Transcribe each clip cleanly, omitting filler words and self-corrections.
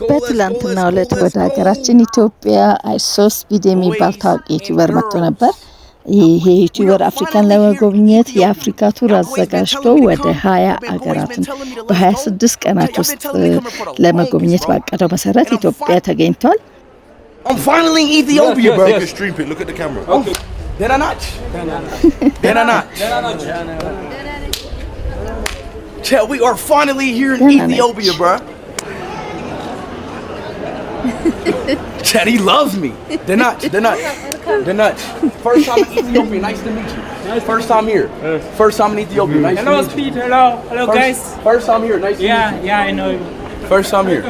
በትላንትናው ዕለት ወደ ሀገራችን ኢትዮጵያ አይሶስ ቢድ የሚባል ታዋቂ ዩቲዩበር መጥቶ ነበር። ይሄ ዩቲዩበር አፍሪካን ለመጎብኘት የአፍሪካ ቱር አዘጋጅቶ ወደ 20 አገራትን በ26 ቀናት ውስጥ ለመጎብኘት ባቀደው መሰረት ኢትዮጵያ ተገኝቷል። I'm finally in Ethiopia, bro. Look at stream pic. Look at the camera. Okay. Then I not. Chad, we are finally here in Ethiopia, bro. Chad, he loves me. They're not. First time in Ethiopia. Nice to meet you. First time here. First time in Ethiopia. Nice to meet you. Hello, guys. First time here. Nice to meet you. Yeah, I know you. First time here.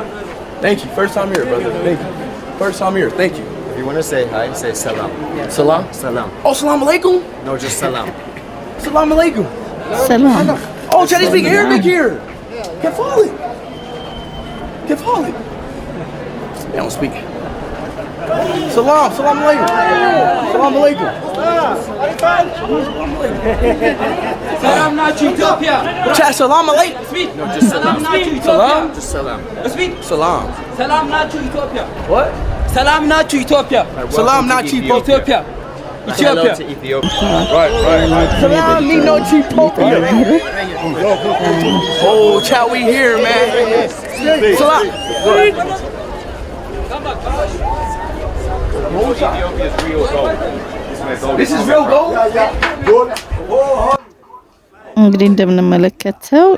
Thank you. First time here, brother. Thank you. First time here. Thank you. If you want to say hi, say salam. Salam? Salam. Oh, salam alaikum? No, just salam. Salam alaikum. Salam. Oh, Chad, they speak Arabic here. Get falling. They don't speak. Salam alaikum. Salam alaikum. Salam nacho Ethiopia. Chad, salam alaikum. Speak. No, just salam nacho Ethiopia. Just salam. Speak. Salam. Salam nacho Ethiopia. What? Salam nacho Ethiopia. Salam nacho Ethiopia. Hello to Ethiopia. Right. Salam me no Ethiopia. Oh, Chad, we here, man. Salam. Ethiopia's real gold. This is real gold? እንግዲህ እንደምንመለከተው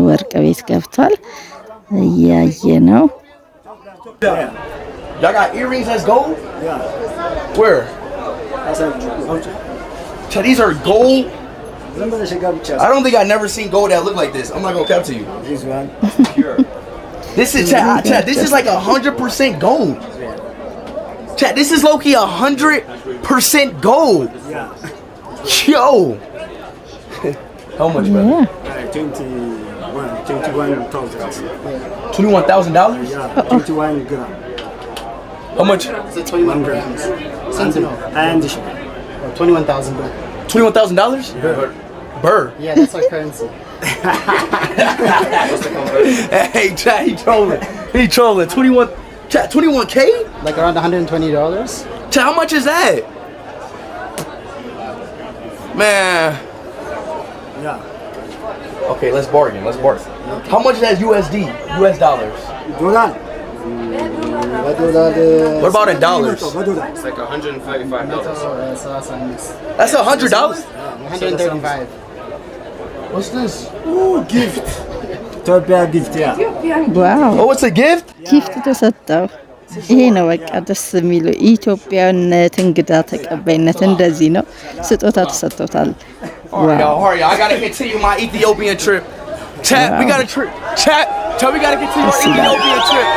ወርቅ ቤት ገብቷል እያየ ነው። Y'all got earrings that's gold? Yeah. Where? Chad, these are gold? I don't think I've never seen gold that look like this. I'm not gonna cap to you. This one. This is Chad, this is like 100% gold. Chad, this is low-key 100% gold. Yeah. Yo. How much, brother? Yeah. 21,000. $21,000? Yeah. 21 gram. How much? 21 grams. And 21,000 gram. $21,000? Burr. Yeah, that's our currency. Hey, Chad, he trolling. 21, Chad, 21K? Like around $120. Chad, how much is that? Man. Yeah. Okay, let's bargain. How much is that USD? US dollars. Dollar. What about in dollars? It's like $135. That's $100? 135. What's this? Ooh, gift. Ethiopia gift, yeah. ዋው Oh, it's a gift? ጊፍት ተሰጠው። ይሄ ነው በቃ ደስ የሚለው ኢትዮጵያዊነት፣ እንግዳ ተቀባይነት እንደዚህ ነው። ስጦታ ተሰጥቶታል። Hurry, I gotta continue my Ethiopian trip. Chat, we gotta trip. Chat, we gotta continue our Ethiopian trip.